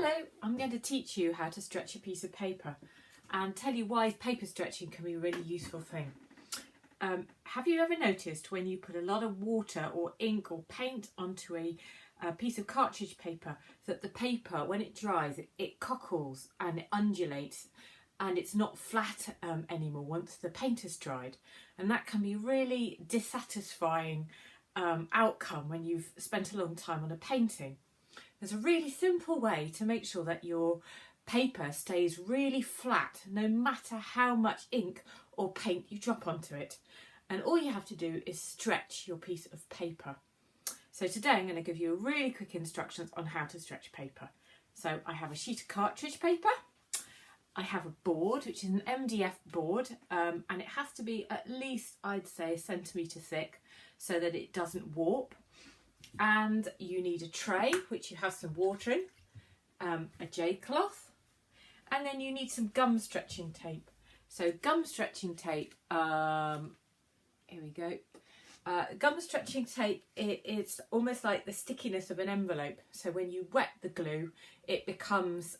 Hello, I'm going to teach you how to stretch a piece of paper and tell you why paper stretching can be a really useful thing. Have you ever noticed when you put a lot of water or ink or paint onto a piece of cartridge paper that the paper, when it dries, it cockles and it undulates and it's not flat anymore once the paint has dried, and that can be really dissatisfying outcome when you've spent a long time on a painting. There's a really simple way to make sure that your paper stays really flat no matter how much ink or paint you drop onto it, and all you have to do is stretch your piece of paper. So today I'm going to give you really quick instructions on how to stretch paper. So I have a sheet of cartridge paper, I have a board which is an MDF board, and it has to be at least, I'd say, 1 centimetre thick so that it doesn't warp. And you need a tray which you have some water in, a J cloth, and then you need some gum stretching tape. So gum stretching tape, here we go. Gum stretching tape, it's almost like the stickiness of an envelope. So when you wet the glue, it becomes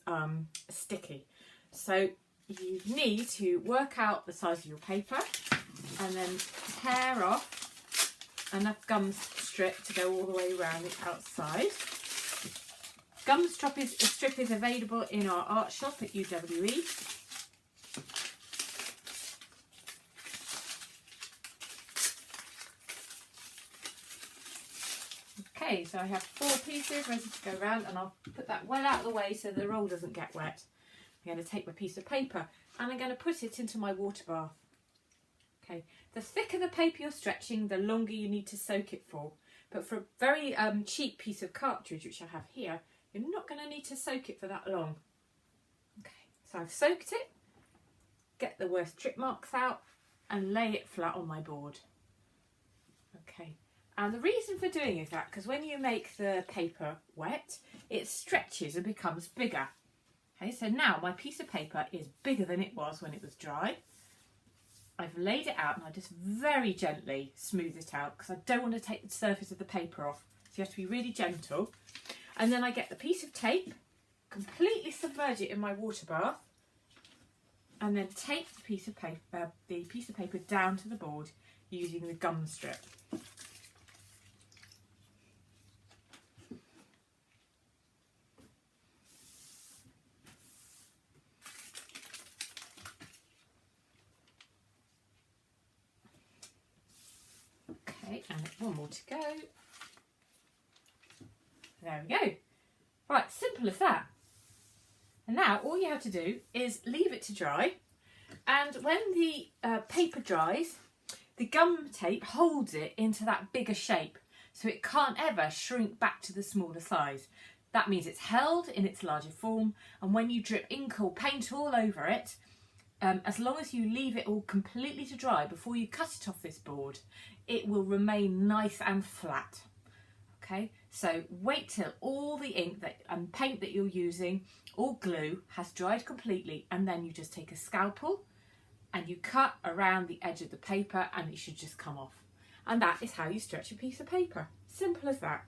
sticky. So you need to work out the size of your paper and then tear off enough gum strip to go all the way around the outside. Gum strip is available in our art shop at UWE. Okay, so I have 4 pieces ready to go around, and I'll put that well out of the way so the roll doesn't get wet. I'm going to take my piece of paper and I'm going to put it into my water bath. Okay, the thicker the paper you're stretching, the longer you need to soak it for. But for a very cheap piece of cartridge, which I have here, you're not going to need to soak it for that long. Okay, so I've soaked it, get the worst trip marks out and lay it flat on my board. Okay, and the reason for doing is that because when you make the paper wet, it stretches and becomes bigger. Okay, so now my piece of paper is bigger than it was when it was dry. I've laid it out and I just very gently smooth it out because I don't want to take the surface of the paper off. So you have to be really gentle. And then I get the piece of tape, completely submerge it in my water bath, and then tape the piece of paper down to the board using the gum strip. And one more to go. There we go. Right, simple as that. And now all you have to do is leave it to dry, and when the paper dries, the gum tape holds it into that bigger shape, so it can't ever shrink back to the smaller size. That means it's held in its larger form, and when you drip ink or paint all over it, as long as you leave it all completely to dry before you cut it off this board, it will remain nice and flat. Okay, so wait till all the ink and paint that you're using or glue has dried completely, and then you just take a scalpel and you cut around the edge of the paper and it should just come off. And that is how you stretch a piece of paper. Simple as that.